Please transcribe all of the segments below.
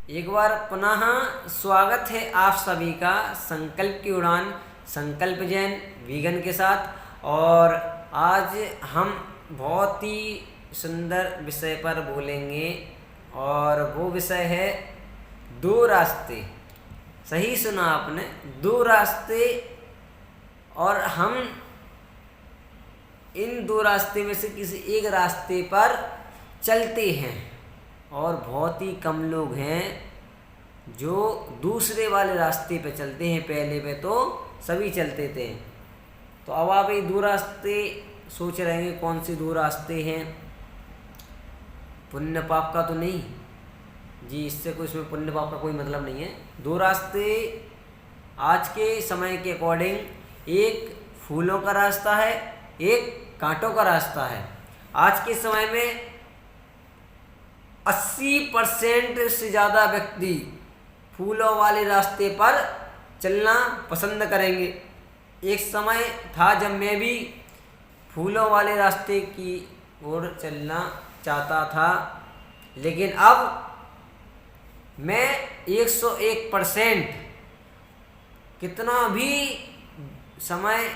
एक बार पुनः स्वागत है आप सभी का संकल्प की उड़ान संकल्प जैन वीगन के साथ। और आज हम बहुत ही सुंदर विषय पर बोलेंगे और वो विषय है दो रास्ते। सही सुना आपने, दो रास्ते। और हम इन दो रास्ते में से किसी एक रास्ते पर चलते हैं और बहुत ही कम लोग हैं जो दूसरे वाले रास्ते पे चलते हैं। पहले पे तो सभी चलते थे। तो अब आप ये दो रास्ते सोच रहे हैं कौन से दो रास्ते हैं। पुण्य पाप का तो नहीं जी, इससे कोई इसमें पुण्य पाप का कोई मतलब नहीं है। दो रास्ते आज के समय के अकॉर्डिंग, एक फूलों का रास्ता है, एक कांटों का रास्ता है। आज के समय में 80% से ज़्यादा व्यक्ति फूलों वाले रास्ते पर चलना पसंद करेंगे। एक समय था जब मैं भी फूलों वाले रास्ते की ओर चलना चाहता था, लेकिन अब मैं 101% कितना भी समय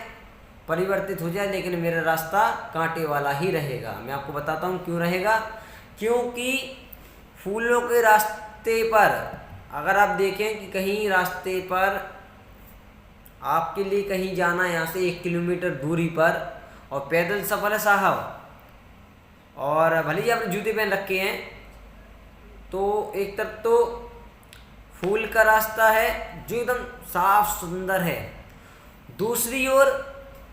परिवर्तित हो जाए लेकिन मेरा रास्ता कांटे वाला ही रहेगा। मैं आपको बताता हूँ क्यों रहेगा। क्योंकि फूलों के रास्ते पर अगर आप देखें कि कहीं रास्ते पर आपके लिए कहीं जाना है यहाँ से 1 किलोमीटर दूरी पर और पैदल सफ़र है साहब, और भले ही आपने जूते पहन रखे हैं, तो एक तरफ तो फूल का रास्ता है जो एकदम साफ सुंदर है, दूसरी ओर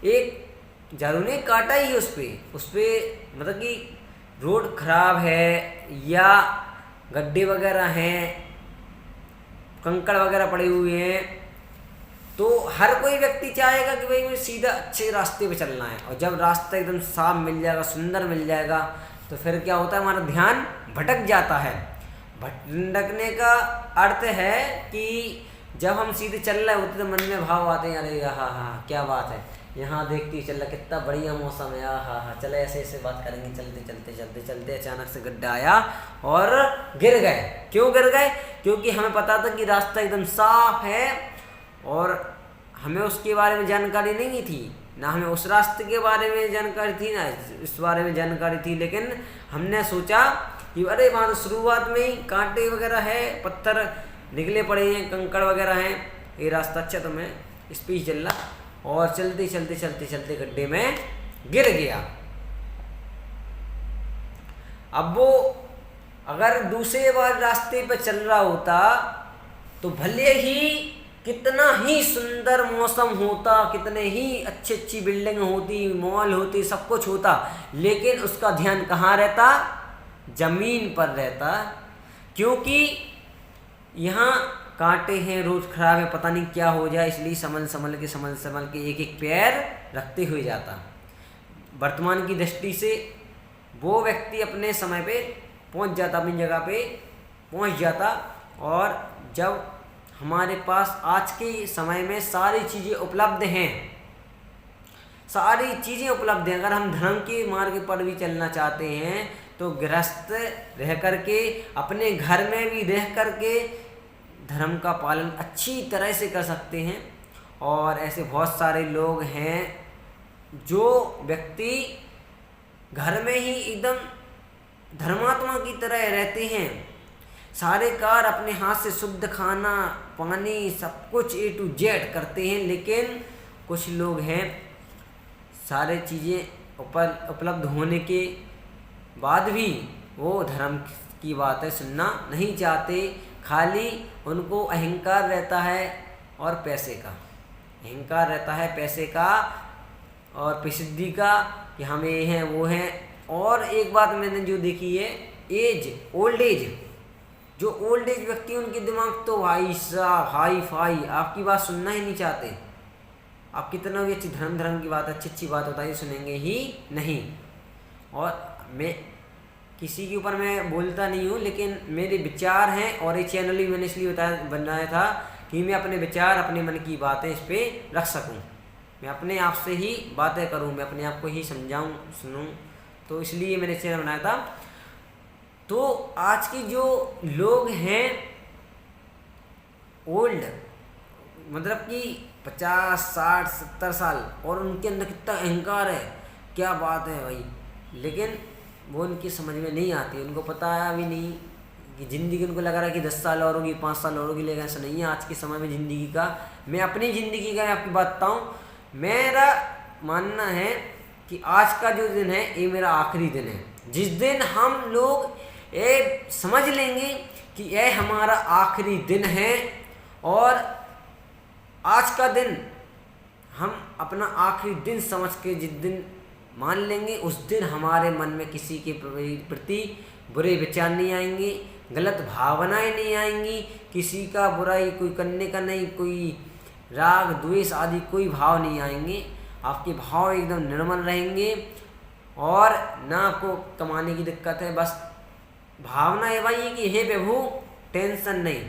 एक झाड़ू ने काटा ही है उस पर मतलब कि रोड खराब है या गड्ढे वगैरह हैं, कंकड़ वगैरह पड़े हुए हैं। तो हर कोई व्यक्ति चाहेगा कि भाई मुझे सीधा अच्छे रास्ते पे चलना है। और जब रास्ता एकदम साफ मिल जाएगा, सुंदर मिल जाएगा, तो फिर क्या होता है, हमारा ध्यान भटक जाता है। भटकने का अर्थ है कि जब हम सीधे चल रहे होते तो मन में भाव आते हैं, अरे हाँ हाँ क्या बात है, यहाँ देखते चल रहा कितना बढ़िया मौसम है, हाँ हाँ चले ऐसे ऐसे बात करेंगे। चलते चलते चलते चलते अचानक से गड्ढा आया और गिर गए। क्यों गिर गए? क्योंकि हमें पता था कि रास्ता एकदम साफ है और हमें उसके बारे में जानकारी नहीं थी, ना हमें उस रास्ते के बारे में जानकारी थी ना इस बारे में जानकारी थी। लेकिन हमने सोचा कि अरे वहाँ तो शुरुआत में ही कांटे वगैरह है, पत्थर निकले पड़े हैं, कंकड़ वगैरह हैं, ये रास्ता अच्छा तो मैं इस पर ही चल रहा, और चलते चलते चलते चलते गड्ढे में गिर गया। अब वो अगर दूसरे बार रास्ते पर चल रहा होता तो भले ही कितना ही सुंदर मौसम होता, कितने ही अच्छी अच्छी बिल्डिंग होती, मॉल होती, सब कुछ होता, लेकिन उसका ध्यान कहाँ रहता? जमीन पर रहता। क्योंकि यहाँ कांटे हैं, रोड खराब है, पता नहीं क्या हो जाए, इसलिए संभल संभल के एक एक पैर रखते हुए जाता। वर्तमान की दृष्टि से वो व्यक्ति अपने समय पे पहुंच जाता, अपनी जगह पे पहुंच जाता। और जब हमारे पास आज के समय में सारी चीज़ें उपलब्ध हैं, सारी चीज़ें उपलब्ध हैं, अगर हम धर्म के मार्ग पर भी चलना चाहते हैं तो गृहस्थ रह करके, अपने घर में भी रह करके धर्म का पालन अच्छी तरह से कर सकते हैं। और ऐसे बहुत सारे लोग हैं जो व्यक्ति घर में ही एकदम धर्मात्मा की तरह रहते हैं, सारे कार्य अपने हाथ से, शुद्ध खाना पानी सब कुछ A to Z करते हैं। लेकिन कुछ लोग हैं सारे चीज़ें उपलब्ध होने के बाद भी वो धर्म की बातें सुनना नहीं चाहते। खाली उनको अहंकार रहता है और पैसे का अहंकार रहता है, पैसे का और प्रसिद्धि का, कि हम ये हैं वो हैं। और एक बात मैंने जो देखी है, ओल्ड एज, जो ओल्ड एज व्यक्ति, उनके दिमाग तो भाई साहब हाई फाई, आपकी बात सुनना ही नहीं चाहते। आप कितना भी अच्छी धर्म की बात, अच्छी बात बताइए, सुनेंगे ही नहीं। और मैं किसी के ऊपर मैं बोलता नहीं हूँ, लेकिन मेरे विचार हैं और ये चैनल भी मैंने इसलिए बनाया था कि मैं अपने विचार, अपने मन की बातें इस पर रख सकूँ। मैं अपने आप से ही बातें करूँ, मैं अपने आप को ही समझाऊँ, सुनूँ, तो इसलिए मैंने चैनल बनाया था। तो आज के जो लोग हैं ओल्ड, मतलब कि 50 60 70 साल, और उनके अंदर कितना अहंकार है, क्या बात है भाई। लेकिन वो उनकी समझ में नहीं आती, उनको पता है अभी नहीं कि ज़िंदगी, उनको लग रहा है कि 10 साल और होगी, 5 साल और होगी, लेकिन ऐसा नहीं है आज के समय में ज़िंदगी का। मैं अपनी ज़िंदगी का आपकी बात बताऊँ, मेरा मानना है कि आज का जो दिन है ये मेरा आखिरी दिन है। जिस दिन हम लोग ये समझ लेंगे कि यह हमारा आखिरी दिन है, और आज का दिन हम अपना आखिरी दिन समझ के जिस दिन मान लेंगे, उस दिन हमारे मन में किसी के प्रति बुरे विचार नहीं आएंगे, गलत भावनाएं नहीं आएंगी, किसी का बुराई कोई करने का नहीं, कोई राग द्वेष आदि कोई भाव नहीं आएंगे। आपके भाव एकदम निर्मल रहेंगे, और ना आपको कमाने की दिक्कत है, बस भावना ये भाई कि हे प्रभु टेंशन नहीं,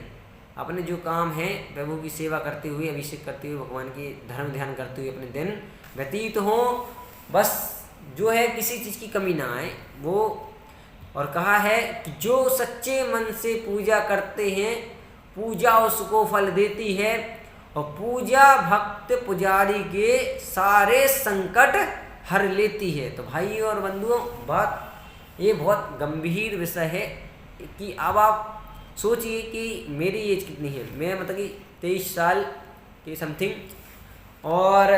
अपने जो काम है प्रभु की सेवा करते हुए, अभिषेक करते हुए, भगवान के धर्म ध्यान करते हुए अपने दिन व्यतीत हो, बस जो है किसी चीज़ की कमी ना आए वो। और कहा है कि जो सच्चे मन से पूजा करते हैं, पूजा उसको फल देती है, और पूजा भक्त पुजारी के सारे संकट हर लेती है। तो भाई और बंधुओं, बात ये बहुत गंभीर विषय है कि अब आप सोचिए कि मेरी एज कितनी है, मैं मतलब कि 23 साल के समथिंग, और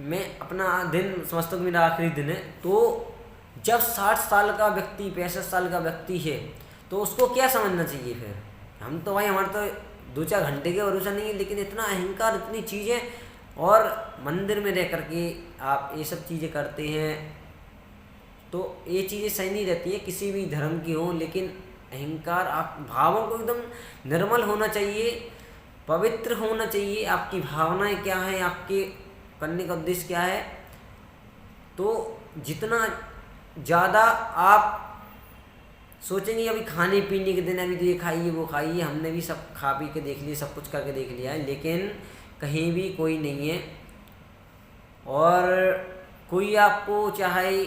मैं अपना दिन समझता हूँ कि मेरा आखिरी दिन है। तो जब 60 साल का व्यक्ति, 65 साल का व्यक्ति है, तो उसको क्या समझना चाहिए फिर। हम तो भाई, हमारे तो 2-4 घंटे के भरोसा नहीं है, लेकिन इतना अहंकार, इतनी चीज़ें, और मंदिर में रह करके आप ये सब चीज़ें करते हैं, तो ये चीज़ें सही नहीं रहती है, किसी भी धर्म की हो। लेकिन अहंकार, आप भावों को एकदम निर्मल होना चाहिए, पवित्र होना चाहिए। आपकी भावनाएं क्या हैं, आपके करने का उद्देश्य क्या है। तो जितना ज़्यादा आप सोचेंगे अभी खाने पीने के दिन, अभी तो ये खाइए वो खाइए, हमने भी सब खा पी के देख लिए, सब कुछ करके देख लिया है, लेकिन कहीं भी कोई नहीं है। और कोई आपको चाहे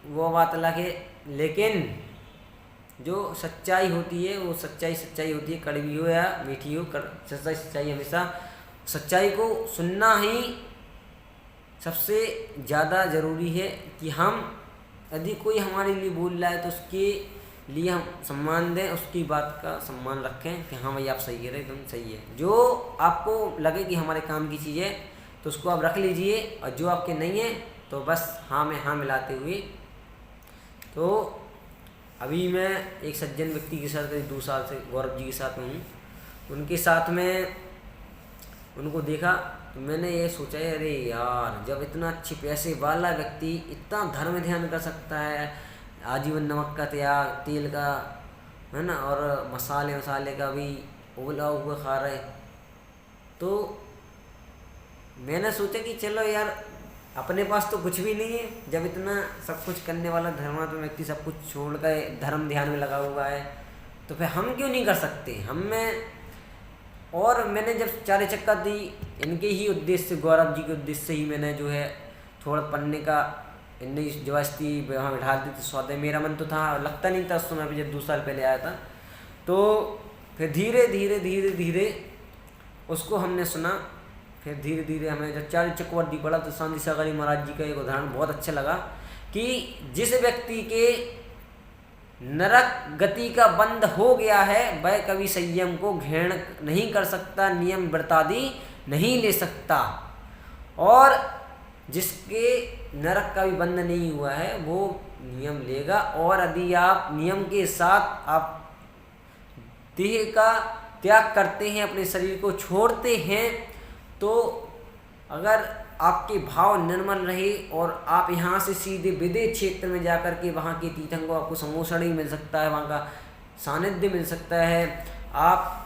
वो बात अलग है, लेकिन जो सच्चाई होती है वो सच्चाई होती है, कड़वी हो या मीठी हो, सच्चाई हमेशा, सच्चाई को सुनना ही सबसे ज़्यादा ज़रूरी है। कि हम यदि कोई हमारे लिए बोल रहा है तो उसके लिए हम सम्मान दें, उसकी बात का सम्मान रखें कि हाँ भाई आप सही है, एकदम सही है। जो आपको लगे कि हमारे काम की चीज़ है तो उसको आप रख लीजिए, और जो आपके नहीं है तो बस हाँ में हाँ मिलाते हुए। तो अभी मैं एक सज्जन व्यक्ति के साथ करीब 2 साल से गौरव जी के साथ में हूँ। उनके साथ में उनको देखा तो मैंने ये सोचा है, अरे यार, जब इतना अच्छे पैसे वाला व्यक्ति इतना धर्म ध्यान कर सकता है, आजीवन नमक का त्याग, तेल का, है ना, और मसाले का भी उबला हुआ खा रहे, तो मैंने सोचा कि चलो यार, अपने पास तो कुछ भी नहीं है, जब इतना सब कुछ करने वाला धर्मात्मा व्यक्ति सब कुछ छोड़ कर धर्म ध्यान में लगा हुआ है, तो फिर हम क्यों नहीं कर सकते। हम में, और मैंने जब 4 चक्का दी, इनके ही उद्देश्य से, गौरव जी के उद्देश्य से ही मैंने जो है थोड़ा पढ़ने का, इनने जबरदस्ती वहाँ बिठा दी थी स्वाध्याय। मेरा मन तो था, लगता नहीं था उस समय पर, जब 2 साल पहले आया था। तो फिर धीरे धीरे उसको हमने सुना, फिर धीरे धीरे हमें जब 4 चक्रवर्ती पढ़ा तो शांति सागर महाराज जी का एक उदाहरण बहुत अच्छा लगा कि जिस व्यक्ति के नरक गति का बंद हो गया है, वह कभी संयम को घेण नहीं कर सकता, नियम व्रतादि नहीं ले सकता, और जिसके नरक का भी बंद नहीं हुआ है वो नियम लेगा। और यदि आप नियम के साथ आप देह का त्याग करते हैं, अपने शरीर को छोड़ते हैं, तो अगर आपके भाव निर्मल रहे और आप यहाँ से सीधे विदेह क्षेत्र में जाकर के वहाँ के तीर्थंकरों को आपको समोसण ही मिल सकता है, वहाँ का सानिध्य मिल सकता है, आप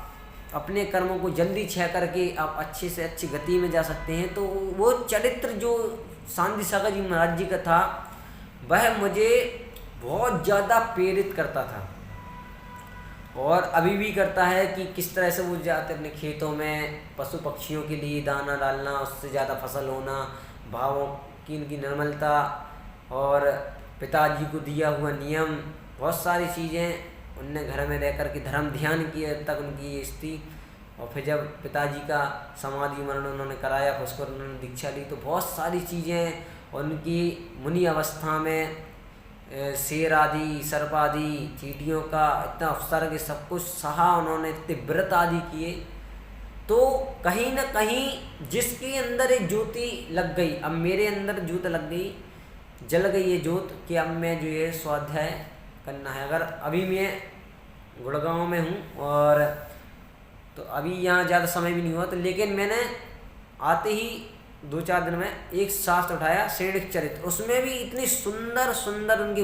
अपने कर्मों को जल्दी क्षय करके आप अच्छे से अच्छी गति में जा सकते हैं। तो वो चरित्र जो शांति सागर जी महाराज जी का था, वह मुझे बहुत ज़्यादा प्रेरित करता था, और अभी भी करता है कि किस तरह से वो जाते अपने खेतों में पशु पक्षियों के लिए दाना डालना, उससे ज़्यादा फसल होना, भावों की इनकी निर्मलता, और पिताजी को दिया हुआ नियम, बहुत सारी चीज़ें उनने घर में रह कर के धर्म ध्यान किए तक उनकी स्थिति, और फिर जब पिताजी का समाधि मरण उन्होंने कराया, फिर उसको उन्होंने दीक्षा ली, तो बहुत सारी चीज़ें उनकी मुनि अवस्था में शेर आदि, सर्प आदि, चींटियों का इतना अवसर के सब कुछ सहा उन्होंने, इतने व्रत आदि किए। तो कहीं ना कहीं जिसके अंदर एक ज्योति लग गई, अब मेरे अंदर ज्योत लग गई, जल गई ये ज्योत कि अब मैं जो ये स्वाध्याय करना है। अगर अभी मैं गुड़गांव में हूँ और तो अभी यहाँ ज़्यादा समय भी नहीं हुआ, तो लेकिन मैंने आते ही 2-4 दिन में एक शास्त्र उठाया, श्रेणिक चरित्र। उसमें भी इतनी सुंदर सुंदर उनके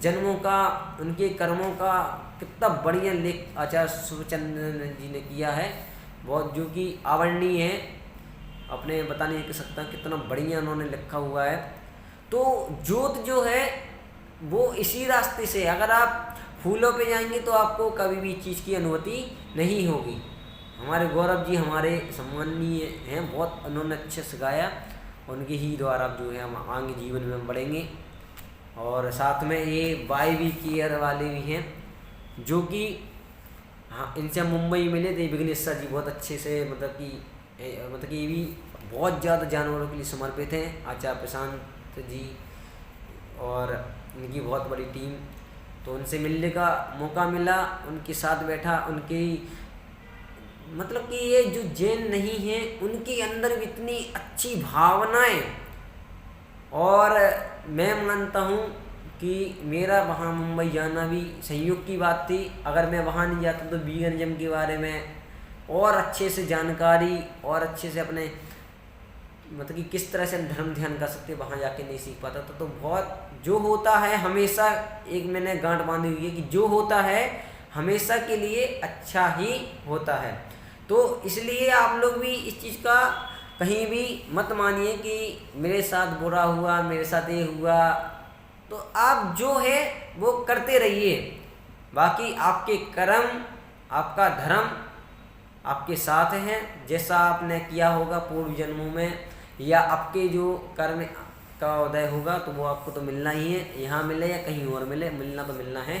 जन्मों का, उनके कर्मों का कितना बढ़िया लेख आचार्य सुबचंद्र जी ने किया है, बहुत जो कि आवर्णीय है, अपने बता नहीं सकता कितना बढ़िया उन्होंने लिखा हुआ है। तो ज्योत जो है वो इसी रास्ते से, अगर आप फूलों पे जाएंगे तो आपको कभी भी चीज़ की अनुभूति नहीं होगी। हमारे गौरव जी हमारे सम्माननीय हैं, बहुत उन्होंने अच्छे से गाया, उनके ही द्वारा जो है हम आगे जीवन में बढ़ेंगे। और साथ में ये वाई वी केयर वाले भी हैं, जो कि हाँ इनसे हम मुंबई मिले थे, विघ्नेश्वर जी बहुत अच्छे से, मतलब कि ये भी बहुत ज़्यादा जानवरों के लिए समर्पित हैं, आचार्य प्रशांत जी और इनकी बहुत बड़ी टीम। तो उनसे मिलने का मौका मिला, उनके साथ बैठा, उनकी मतलब कि ये जो जैन नहीं है उनके अंदर भी इतनी अच्छी भावनाएं, और मैं मानता हूँ कि मेरा वहाँ मुंबई जाना भी संयोग की बात थी। अगर मैं वहाँ नहीं जाता तो वीगनिज्म के बारे में और अच्छे से जानकारी और अच्छे से अपने मतलब कि किस तरह से हम धर्म ध्यान कर सकते वहाँ जाके नहीं सीख पाता था। तो बहुत जो होता है हमेशा, एक मैंने गांठ बांधी हुई है कि जो होता है हमेशा के लिए अच्छा ही होता है। तो इसलिए आप लोग भी इस चीज़ का कहीं भी मत मानिए कि मेरे साथ बुरा हुआ, मेरे साथ ये हुआ, तो आप जो है वो करते रहिए। बाकी आपके कर्म, आपका धर्म आपके साथ हैं, जैसा आपने किया होगा पूर्व जन्मों में, या आपके जो कर्म का उदय होगा तो वो आपको तो मिलना ही है, यहाँ मिले या कहीं और मिले, मिलना तो मिलना है।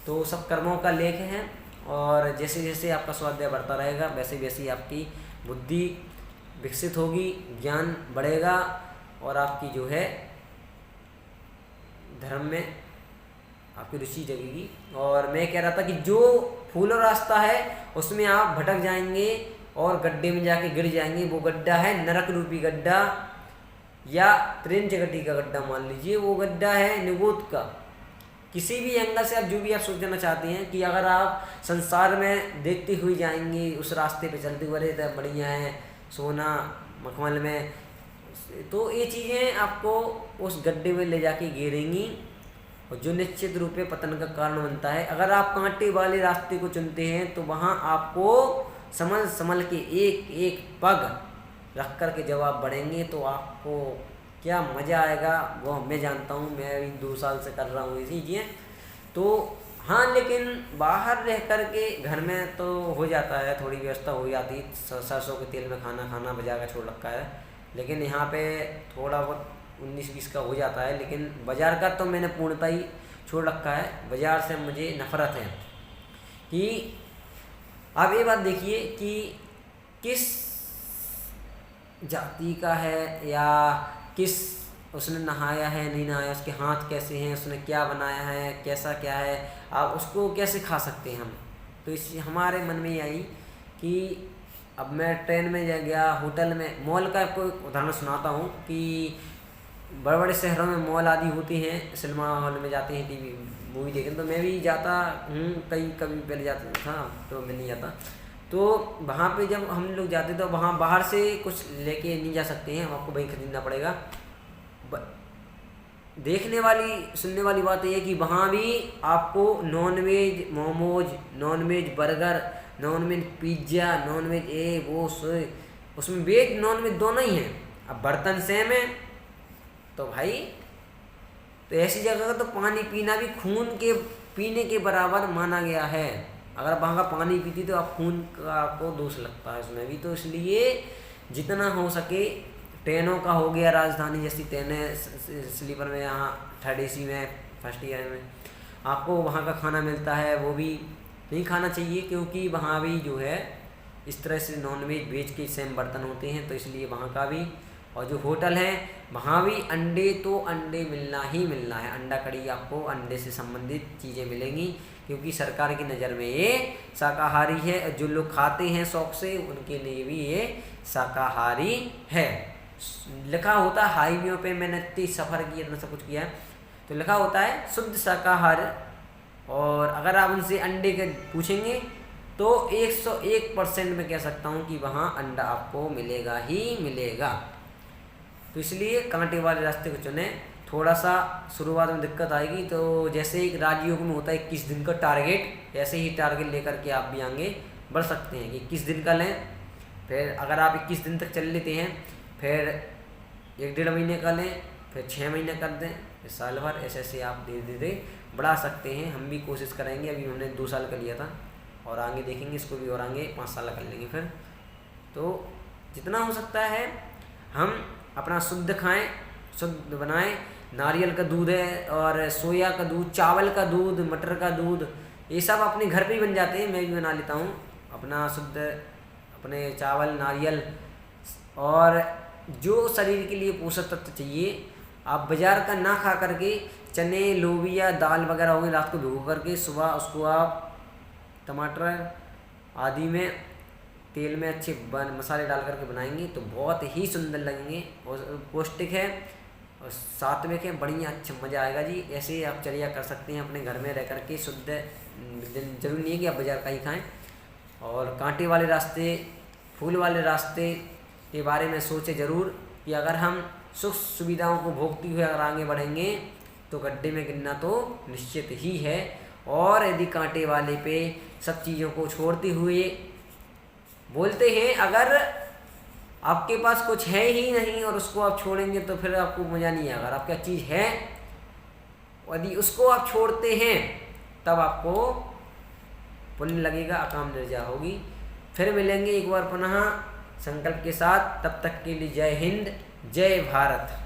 तो सब कर्मों का लेख है, और जैसे जैसे आपका स्वाध्याय बढ़ता रहेगा वैसे वैसे आपकी बुद्धि विकसित होगी, ज्ञान बढ़ेगा, और आपकी जो है धर्म में आपकी रुचि जगेगी। और मैं कह रहा था कि जो फूलों रास्ता है उसमें आप भटक जाएंगे और गड्ढे में जाके गिर जाएंगे। वो गड्ढा है नरक रूपी गड्ढा, या त्रिंच गड्ढी का गड्ढा मान लीजिए, वो गड्ढा है निगोद का। किसी भी एंगल से आप जो भी आप सोचना चाहते हैं कि अगर आप संसार में देखते हुए जाएंगे, उस रास्ते पे चलते हुए रहते बढ़िया है सोना मखमल में, तो ये चीज़ें आपको उस गड्ढे में ले जाके गिरेंगी, और जो निश्चित रूप से पतन का कारण बनता है। अगर आप कांटे वाले रास्ते को चुनते हैं तो वहाँ आपको संभल संभल के एक एक पग रख कर के जब आप बढ़ेंगे तो आपको क्या मज़ा आएगा वो मैं जानता हूँ। मैं भी 2 साल से कर रहा हूँ ये चीज़ें। तो हाँ, लेकिन बाहर रह कर के घर में तो हो जाता है, थोड़ी व्यवस्था हो जाती, सरसों के तेल में खाना खाना बजा का छोड़ रखा है, लेकिन यहाँ पे थोड़ा बहुत 19-20 का हो जाता है। लेकिन बाज़ार का तो मैंने पूर्णतः ही छोड़ रखा है, बाज़ार से मुझे नफ़रत है। कि आप ये बात देखिए कि किस जाति का है, या किस उसने नहाया है नहीं नहाया, उसके हाथ कैसे हैं, उसने क्या बनाया है, कैसा क्या है, आप उसको कैसे खा सकते हैं हम। तो इस हमारे मन में आई कि अब मैं ट्रेन में गया, होटल में, मॉल का आपको एक उदाहरण सुनाता हूँ कि बड़े बड़े शहरों में मॉल आदि होते हैं, सिनेमा हॉल में जाते हैं टीवी मूवी देखने, तो मैं भी जाता हूँ, कभी पहले जाता था, तो मैं नहीं जाता। तो वहाँ पे जब हम लोग जाते तो वहाँ बाहर से कुछ लेके नहीं जा सकते हैं, आपको वहीं खरीदना पड़ेगा। देखने वाली सुनने वाली बात यह है कि वहाँ भी आपको nonveg momos, nonveg burger, nonveg pizza, nonveg वो उसमें वेज नॉनवेज दोनों ही हैं। अब बर्तन सेम है तो भाई, तो ऐसी जगह का तो पानी पीना भी खून के पीने के बराबर माना गया है। अगर वहाँ का पानी पीती तो आप खून का आपको दोष लगता है उसमें भी। तो इसलिए जितना हो सके, ट्रेनों का हो गया, राजधानी जैसी ट्रेनें स्लीपर में, यहाँ 3rd AC में, 1st ईयर में आपको वहाँ का खाना मिलता है, वो भी नहीं खाना चाहिए, क्योंकि वहाँ भी जो है इस तरह से नॉनवेज वेज के सेम बर्तन होते हैं, तो इसलिए वहाँ का भी, और जो होटल है वहाँ भी अंडे तो अंडे मिलना ही मिलना है। अंडा कड़ी आपको अंडे से संबंधित चीज़ें मिलेंगी, क्योंकि सरकार की नज़र में ये शाकाहारी है। जो लोग खाते हैं शौक से उनके लिए भी ये शाकाहारी है। लिखा होता है हाईवे पे, मैंने इतनी सफ़र किया, इतना सब कुछ किया है, तो लिखा होता है शुद्ध शाकाहार। और अगर आप उनसे अंडे के पूछेंगे तो 101% में कह सकता हूँ कि वहाँ अंडा आपको मिलेगा ही मिलेगा। तो इसलिए कांटे वाले रास्ते को चुने। थोड़ा सा शुरुआत में दिक्कत आएगी, तो जैसे एक राजयोग में होता है 21 दिन का टारगेट, ऐसे ही टारगेट लेकर के आप भी आगे बढ़ सकते हैं कि 21 दिन का लें। फिर अगर आप 21 दिन तक चल लेते हैं, फिर 1-1.5 महीने का लें, फिर 6 महीने कर दें, फिर साल भर, ऐसे ऐसे आप धीरे धीरे बढ़ा सकते हैं। हम भी कोशिश करेंगे। अभी हमने 2 साल का लिया था और आगे देखेंगे इसको भी, और आगे 5 साल कर लेंगे। फिर तो जितना हो सकता है हम अपना शुद्ध खाएं, शुद्ध बनाएं। नारियल का दूध है और सोया का दूध, चावल का दूध, मटर का दूध, ये सब अपने घर पे ही बन जाते हैं। मैं भी बना लेता हूँ अपना शुद्ध, अपने चावल, नारियल। और जो शरीर के लिए पोषक तत्व चाहिए, आप बाज़ार का ना खा करके चने, लोबिया, दाल वगैरह होगी, रात को भिगो करके सुबह उसको आप टमाटर आदि में तेल में अच्छे मसाले डाल करके बनाएंगे तो बहुत ही सुंदर लगेंगे और पौष्टिक है और सात्विक है, बढ़िया, अच्छा मज़ा आएगा जी। ऐसे ही आप चर्या कर सकते हैं अपने घर में रह करके शुद्ध। जरूरी नहीं है कि आप बाज़ार का ही खाएं। और कांटे वाले रास्ते, फूल वाले रास्ते के बारे में सोचे ज़रूर कि अगर हम सुख सुविधाओं को भोगते हुए अगर आगे बढ़ेंगे तो गड्ढे में गिरना तो निश्चित ही है। और यदि कांटे वाले पे सब चीज़ों को छोड़ते हुए बोलते हैं, अगर आपके पास कुछ है ही नहीं और उसको आप छोड़ेंगे तो फिर आपको मज़ा नहीं आएगा। अगर आपका चीज़ है, यदि उसको आप छोड़ते हैं तब आपको पुण्य लगेगा, अकाम निर्जा होगी। फिर मिलेंगे एक बार पुनः संकल्प के साथ। तब तक के लिए जय हिंद, जय भारत।